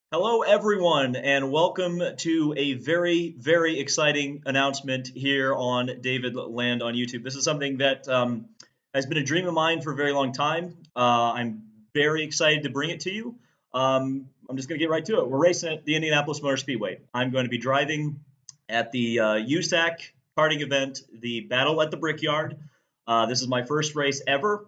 Hello, everyone, and welcome to a very, very exciting announcement here on David Land on YouTube. This is something that has been a dream of mine for a very long time. I'm very excited to bring it to you. I'm just going to get right to it. We're racing at the Indianapolis Motor Speedway. I'm going to be driving at the USAC karting event, the Battle at the Brickyard. This is my first race ever,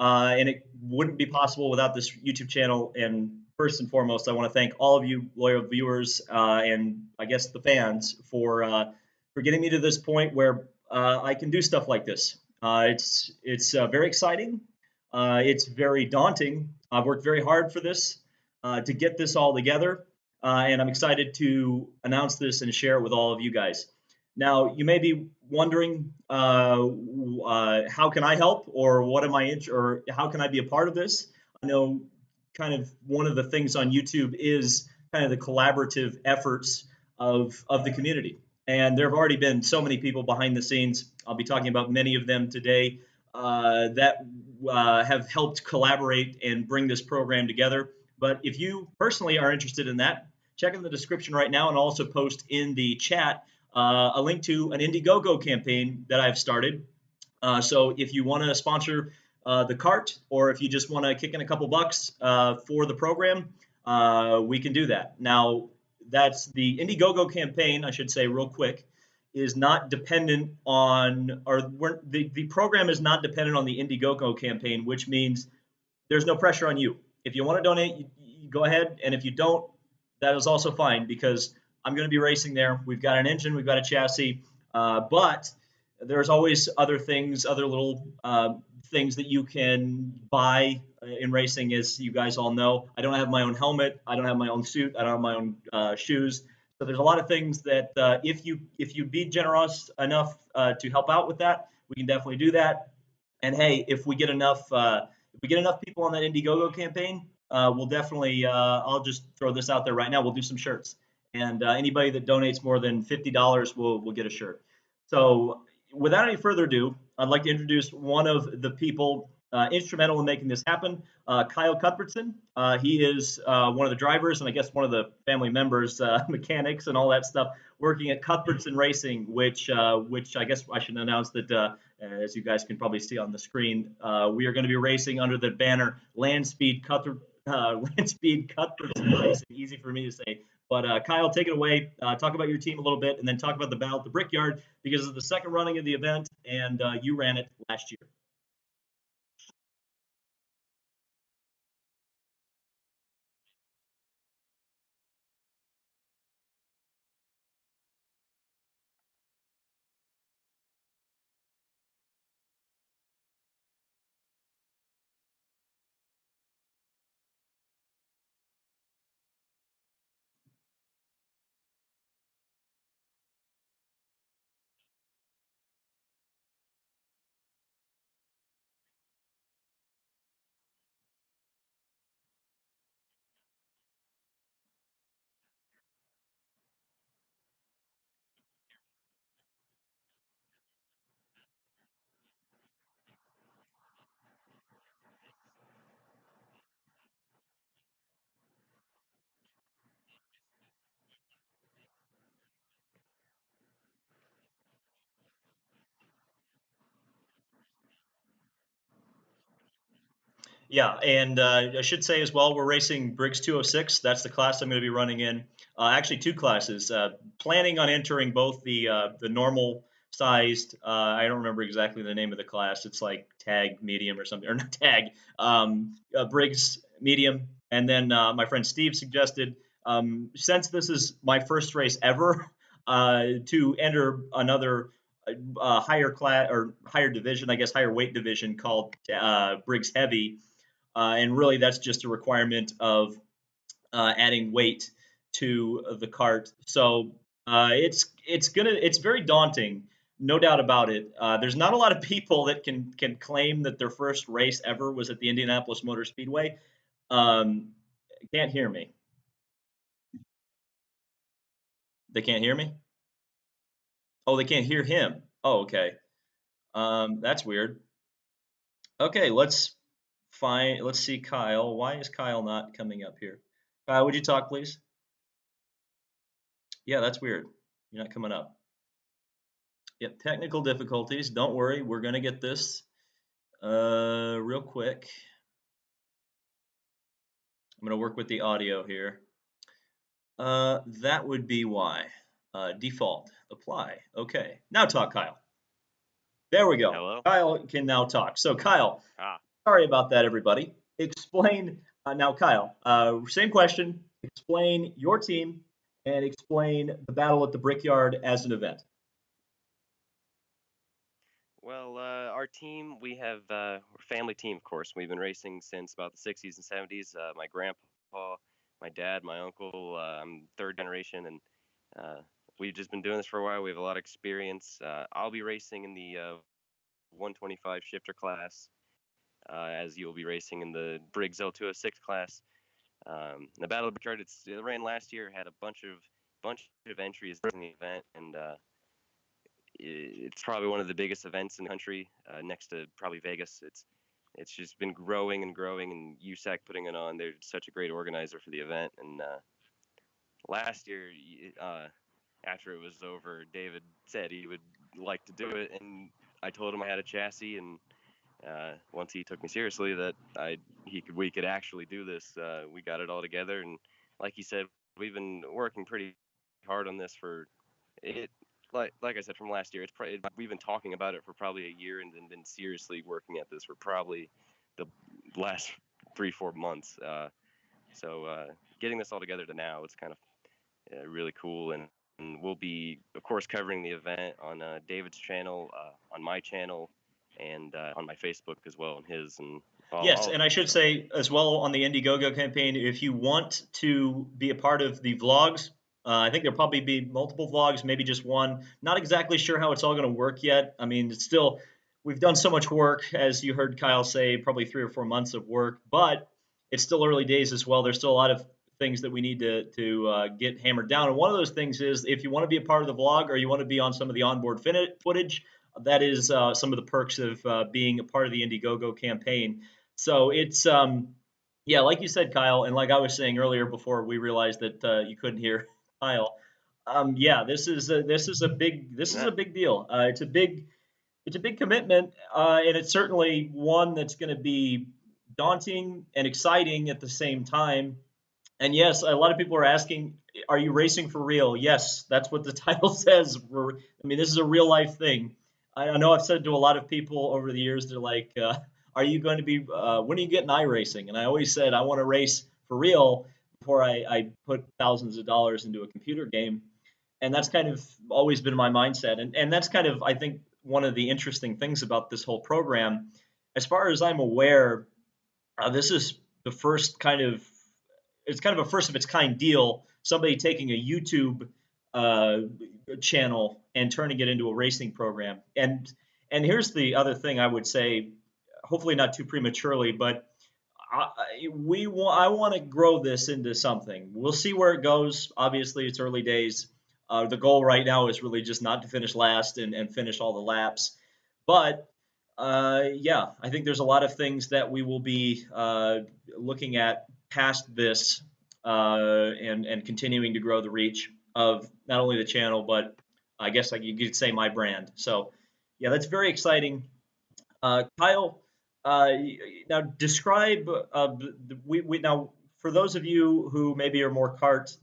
and it wouldn't be possible without this YouTube channel. And first and foremost, I want to thank all of you loyal viewers and I guess the fans for getting me to this point where I can do stuff like this. It's very exciting. It's very daunting. I've worked very hard for this to get this all together, and I'm excited to announce this and share it with all of you guys. Now, you may be wondering, how can I help, or what am or how can I be a part of this? I know kind of one of the things on YouTube is kind of the collaborative efforts of the community, and there have already been so many people behind the scenes. I'll be talking about many of them today that have helped collaborate and bring this program together. But if you personally are interested in that, check in the description right now and also post in the chat a link to an Indiegogo campaign that I've started. So if you want to sponsor the cart, or if you just want to kick in a couple bucks for the program, we can do that. Now, that's the Indiegogo campaign, I should say real quick, is not dependent on, the program is not dependent on the Indiegogo campaign, which means there's no pressure on you. If you want to donate, you go ahead, and if you don't, that is also fine, because I'm going to be racing there. We've got an engine, we've got a chassis, but there's always other things, other little things that you can buy in racing. As you guys all know, I don't have my own helmet, I don't have my own suit, I don't have my own shoes. So there's a lot of things that if you be generous enough to help out with that, we can definitely do that. And hey, if we get enough people on that Indiegogo campaign, we'll definitely. I'll just throw this out there right now. We'll do some shirts, and anybody that donates more than $50 will get a shirt. So, without any further ado, I'd like to introduce one of the people instrumental in making this happen, Kyle Cuthbertson. He is one of the drivers, and I guess one of the family members, mechanics, and all that stuff, working at Cuthbertson Racing, which I guess I should announce that, as you guys can probably see on the screen, we are going to be racing under the banner Land Speed Cuthbertson Racing. Easy for me to say. But Kyle, take it away. Talk about your team a little bit, and then talk about the battle at the Brickyard, because it's the second running of the event, and you ran it last year. Yeah, and I should say as well, we're racing Briggs 206. That's the class I'm going to be running in. Actually, two classes. Planning on entering both the normal sized. I don't remember exactly the name of the class. It's like tag medium or something, or not tag. Briggs medium, and then my friend Steve suggested, since this is my first race ever, to enter another higher class or higher division, I guess higher weight division, called Briggs Heavy, and really that's just a requirement of adding weight to the cart. So it's very daunting, no doubt about it. There's not a lot of people that can claim that their first race ever was at the Indianapolis Motor Speedway. Um, can't hear me. They can't hear me. Oh, they can't hear him. Oh, okay. That's weird. Okay, let's see Kyle. Why is Kyle not coming up here? Kyle, would you talk, please? Yeah, that's weird. You're not coming up. Yep, technical difficulties. Don't worry, we're gonna get this real quick. I'm gonna work with the audio here. That would be why. Default, apply. Okay, now talk, Kyle. There we go. Hello? Kyle can now talk. So, Kyle, Ah, sorry about that, everybody. Explain now, Kyle. Same question. Explain your team and explain the battle at the Brickyard as an event. well, our team, we're a family team, of course. We've been racing since about the 60s and 70s. My grandpa, my dad, my uncle, I'm third generation, and uh, we've just been doing this for a while. We have a lot of experience. I'll be racing in the 125 shifter class, as you'll be racing in the Briggs L206 class. The Battle of Brickyard, it ran last year, had a bunch of entries in the event, and it's probably one of the biggest events in the country, next to probably Vegas. It's just been growing and growing, and USAC putting it on. They're such a great organizer for the event. And last year, after it was over, David said he would like to do it, and I told him I had a chassis, and once he took me seriously, that we could actually do this. We got it all together, and like he said, we've been working pretty hard on this for it. Like I said, from last year, we've been talking about it for probably a year, and then been seriously working at this for probably the last 3-4 months. So getting this all together to now, it's kind of really cool, and we'll be, of course, covering the event on David's channel, on my channel, and on my Facebook as well, and his, and Yes, all of and it. I should So say as well on the Indiegogo campaign, if you want to be a part of the vlogs, I think there'll probably be multiple vlogs, maybe just one. Not exactly sure how it's all going to work yet. I mean, it's still, we've done so much work, as you heard Kyle say, probably 3 or 4 months of work, but it's still early days as well. There's still a lot of things that we need to get hammered down. And one of those things is if you want to be a part of the vlog or you want to be on some of the onboard footage, that is some of the perks of being a part of the Indiegogo campaign. So it's yeah, like you said, Kyle, and like I was saying earlier before we realized that you couldn't hear Kyle. Yeah, this is nah, a big deal. It's a big commitment, and it's certainly one that's going to be daunting and exciting at the same time. And yes, a lot of people are asking, are you racing for real? Yes, that's what the title says. I mean, this is a real life thing. I know I've said to a lot of people over the years, they're like, are you going to be, when are you getting iRacing? And I always said, I want to race for real before I put thousands of dollars into a computer game. And that's kind of always been my mindset. And that's kind of, I think, one of the interesting things about this whole program. As far as I'm aware, this is the first kind of it's kind of a first of its kind deal. Somebody taking a YouTube uh, channel and turning it into a racing program. And here's the other thing I would say, hopefully not too prematurely, but I want to grow this into something. We'll see where it goes. Obviously, it's early days. The goal right now is really just not to finish last and finish all the laps. But yeah, I think there's a lot of things that we will be looking at past this and continuing to grow the reach of not only the channel, but I guess like you could say my brand. So yeah, that's very exciting. Kyle, now describe we now for those of you who maybe are more kart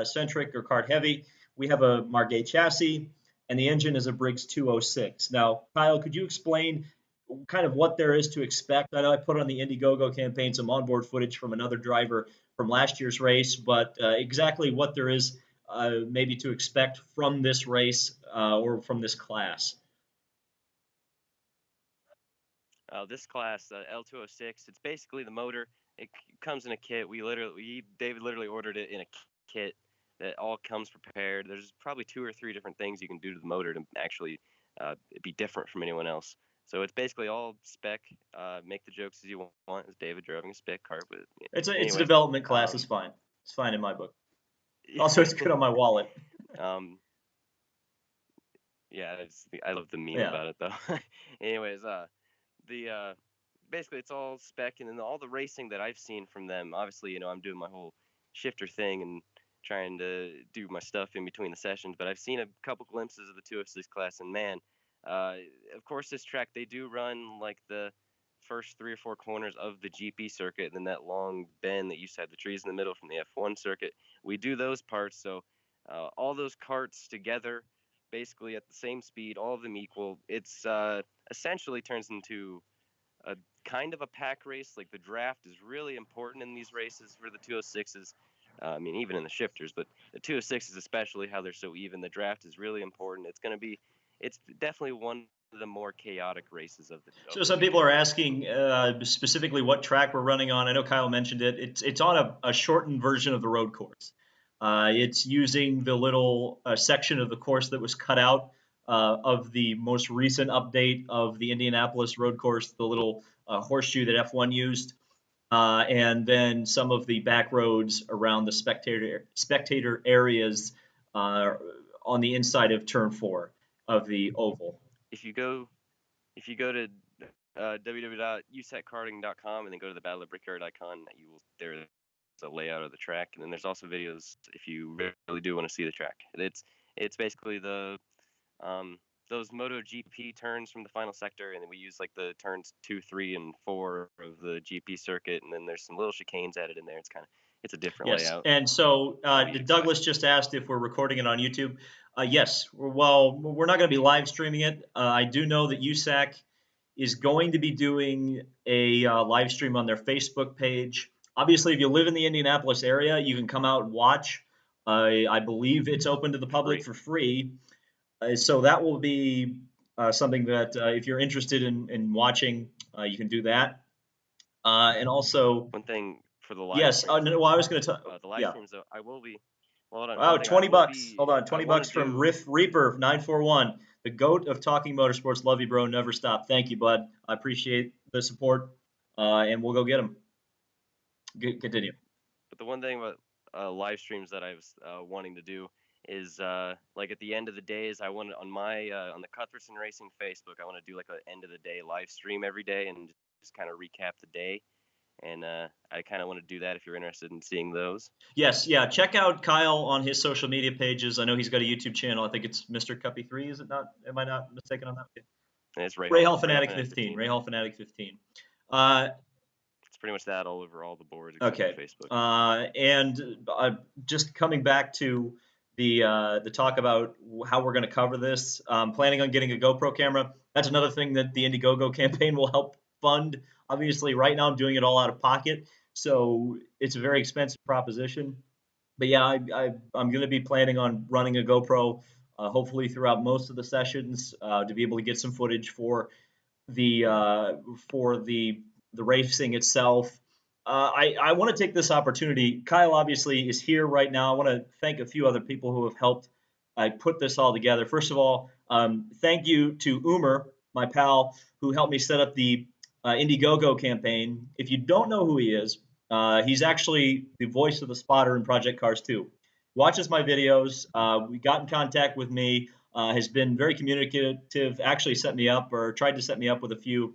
centric or kart heavy, we have a Margay chassis and the engine is a Briggs 206. Now, Kyle, could you explain kind of what there is to expect? I know I put on the Indiegogo campaign some onboard footage from another driver from last year's race, but exactly what there is maybe to expect from this race or from this class. this class, L206, it's basically the motor. It comes in a kit. David literally ordered it in a kit that all comes prepared. There's probably 2 or 3 different things you can do to the motor to actually be different from anyone else. So it's basically all spec. Make the jokes as you want. As David driving a spec cart, but It's a anyways, development class. It's um, fine. It's fine in my book. Also, it's good on my wallet. um, yeah, I love the meme Yeah. about it though. Anyways, the basically it's all spec, and then all the racing that I've seen from them. Obviously, I'm doing my whole shifter thing and trying to do my stuff in between the sessions. But I've seen a couple glimpses of the 206 class, and man, uh, of course, this track they do run like the first 3 or 4 corners of the GP circuit, and then that long bend that used to have the trees in the middle from the F1 circuit. We do those parts, so all those karts together, basically at the same speed, all of them equal. It's essentially turns into a kind of a pack race. Like the draft is really important in these races for the 206s. I mean, even in the shifters, but the 206s especially, how they're so even. The draft is really important. It's definitely one of the more chaotic races of the. So some people are asking specifically what track we're running on. I know Kyle mentioned it. It's on a shortened version of the road course. It's using the little section of the course that was cut out of the most recent update of the Indianapolis road course, the little horseshoe that F1 used, and then some of the back roads around the spectator areas on the inside of Turn 4 of the oval. If you go to www.usackarting.com and then go to the Battle of Brickyard icon, there's a layout of the track, and then there's also videos if you really do want to see the track. It's basically the those MotoGP turns from the final sector, and then we use like the turns 2, 3, and 4 of the GP circuit, and then there's some little chicanes added in there. It's a different Yes, layout. and so Douglas just asked if we're recording it on YouTube. Yes, well, we're not going to be live streaming it. I do know that USAC is going to be doing a live stream on their Facebook page. Obviously, if you live in the Indianapolis area, you can come out and watch. I believe it's open to the public for free. So that will be something that if you're interested in watching, you can do that. And also, One thing for the live yes, streams, no, well, I was going to the live yeah. streams though, I will be. Well, hold on. Wow, One thing I will $20. be. Hold on, I 20 want bucks to from do. Riff Reaper 941, the goat of talking motorsports. Love you, bro. Never stop. Thank you, bud. I appreciate the support, and we'll go get them. Continue. But the one thing about live streams that I was wanting to do is like at the end of the days, I want on my on the Cuthbertson Racing Facebook, I want to do like an end of the day live stream every day and just kind of recap the day. And I kind of want to do that if you're interested in seeing those. Yes, yeah. Check out Kyle on his social media pages. I know he's got a YouTube channel. I think it's Mr. Cuppy3, is it not? Am I not mistaken on that? And it's Ray Hall Ray Fanatic Fanatic 15. 15. Ray Hall Fanatic 15. Uh, It's pretty much that all over all the boards except Okay. for Facebook. And just coming back to the talk about how we're going to cover this, planning on getting a GoPro camera. That's another thing that the Indiegogo campaign will help fund. Obviously, right now I'm doing it all out of pocket, so it's a very expensive proposition. But yeah, I'm going to be planning on running a GoPro, hopefully throughout most of the sessions, to be able to get some footage the for the racing itself. I want to take this opportunity. Kyle obviously is here right now. I want to thank a few other people who have helped put this all together. First of all, thank you to Umer, my pal, who helped me set up the Indiegogo campaign. If you don't know who he is, he's actually the voice of the spotter in Project Cars 2. Watches my videos. We got in contact with me. Has been very communicative, actually set me up or tried to set me up with a few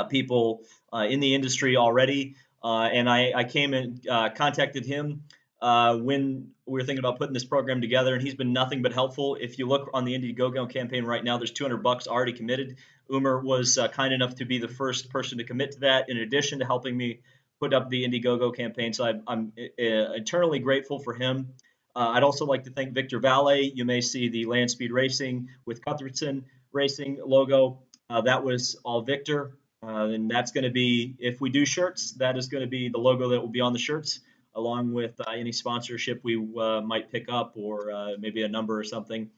people in the industry already. And I came and contacted him when we were thinking about putting this program together, and he's been nothing but helpful. If you look on the Indiegogo campaign right now, there's $200 already committed. Umer was kind enough to be the first person to commit to that, in addition to helping me put up the Indiegogo campaign. So I'm eternally grateful for him. I'd also like to thank Victor Valle. You may see the Land Speed Racing with Cuthbertson Racing logo. That was all Victor. And that's going to be, if we do shirts, that is going to be the logo that will be on the shirts, along with any sponsorship we might pick up or maybe a number or something.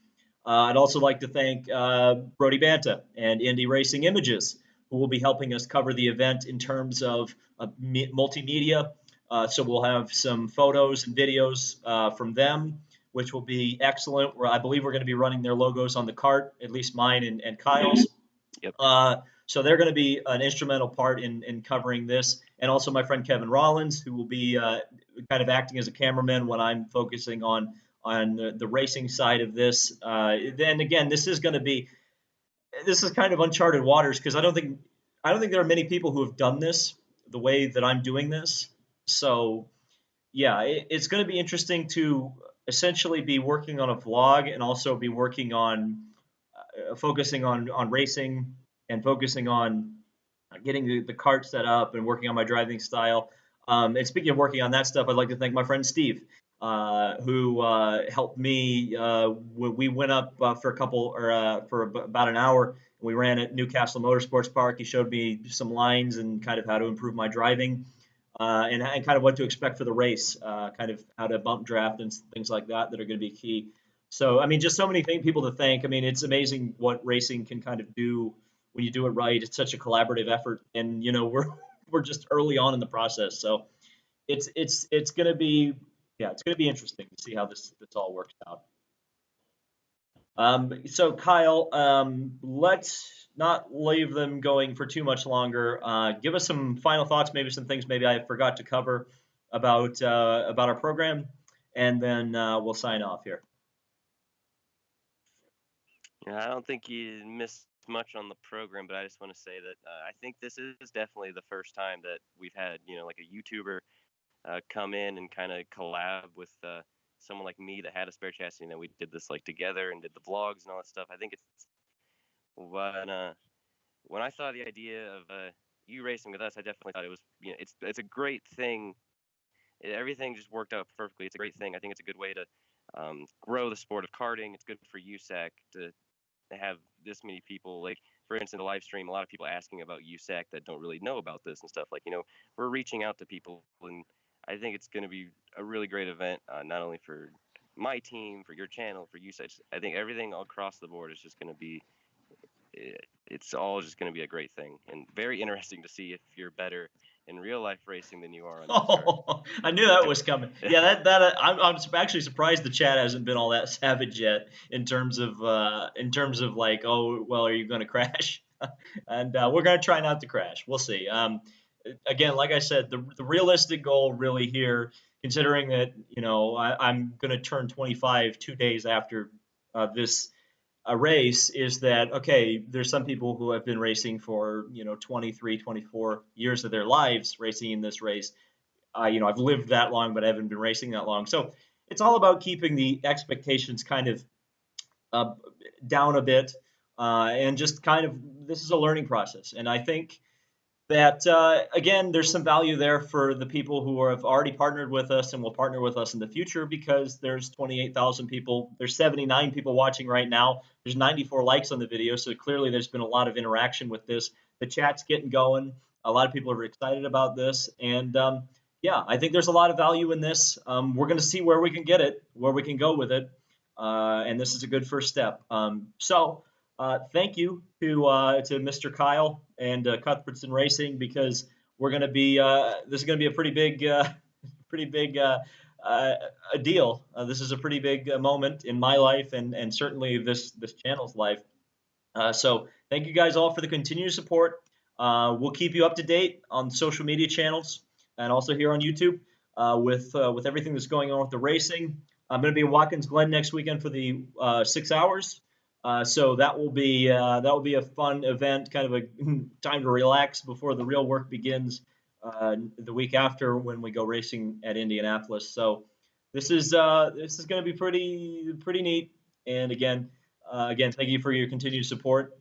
I'd also like to thank Brody Banta and Indy Racing Images, who will be helping us cover the event in terms of multimedia. So we'll have some photos and videos from them, which will be excellent. I believe we're going to be running their logos on the cart, at least mine and Kyle's. Yep. So they're going to be an instrumental part in covering this. And also my friend Kevin Rollins, who will be kind of acting as a cameraman when I'm focusing on the racing side of this. Then again, this is kind of uncharted waters because I don't think there are many people who have done this the way that I'm doing this. So yeah, it's going to be interesting to essentially be working on a vlog and also be working on focusing on racing and focusing on getting the cart set up and working on my driving style. And speaking of working on that stuff, I'd like to thank my friend Steve, who helped me. We went up for a couple or about an hour. And we ran at Newcastle Motorsports Park. He showed me some lines and kind of how to improve my driving, and kind of what to expect for the race, kind of how to bump draft and things like that that are going to be key. So, I mean, just so many people to thank. I mean, it's amazing what racing can kind of do when you do it right. It's such a collaborative effort, and we're just early on in the process. So it's going to be, yeah, it's going to be interesting to see how this all works out. So Kyle, let's not leave them going for too much longer. Give us some final thoughts, maybe some things maybe I forgot to cover about our program, and then we'll sign off here. Yeah, I don't think you missed much on the program, but I just want to say that I think this is definitely the first time that we've had, like a YouTuber come in and kind of collab with someone like me that had a spare chassis, and then we did this like together and did the vlogs and all that stuff. I think it's when I saw the idea of you racing with us, I definitely thought it was, it's a great thing. Everything just worked out perfectly. It's a great thing. I think it's a good way to grow the sport of karting. It's good for USAC to have this many people, like for instance the live stream, a lot of people asking about USAC that don't really know about this and stuff, like we're reaching out to people, and I think it's going to be a really great event, not only for my team, for your channel, for USAC. I think everything across the board is just going to be, it's all just going to be a great thing, and very interesting to see if you're better in real life racing than you are on NASCAR. Oh, I knew that was coming. Yeah, I'm actually surprised the chat hasn't been all that savage yet in terms of like, oh, well, are you going to crash? And we're going to try not to crash. We'll see. Again, like I said, the realistic goal really here, considering that I'm going to turn 25 2 days after this a race, is that okay, there's some people who have been racing for 23 24 years of their lives racing in this race. I've lived that long, but I haven't been racing that long. So it's all about keeping the expectations kind of uh, down a bit, and just kind of, this is a learning process. And I think that again, there's some value there for the people who have already partnered with us and will partner with us in the future, because there's 28,000 people, there's 79 people watching right now, there's 94 likes on the video, so clearly there's been a lot of interaction with this. The chat's getting going. A lot of people are excited about this, and yeah, I think there's a lot of value in this. We're going to see where we can get it, where we can go with it, and this is a good first step. Thank you to Mr. Kyle and Cuthbertson Racing, because we're going to be this is going to be a pretty big a deal. This is a pretty big moment in my life, and certainly this channel's life. So thank you guys all for the continued support. We'll keep you up to date on social media channels and also here on YouTube with everything that's going on with the racing. I'm going to be in Watkins Glen next weekend for the 6 hours. So that will be a fun event, kind of a time to relax before the real work begins the week after, when we go racing at Indianapolis. So this is going to be pretty neat. And again, thank you for your continued support.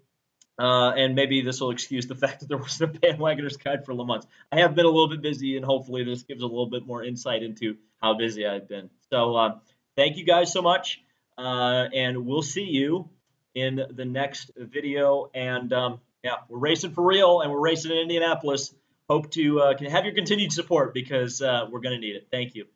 And maybe this will excuse the fact that there was a bandwagoner's guide for Le Mans. I have been a little bit busy, and hopefully this gives a little bit more insight into how busy I've been. So thank you guys so much, and we'll see you in the next video. And yeah, we're racing for real, and we're racing in Indianapolis. Hope to can have your continued support, because we're going to need it. Thank you.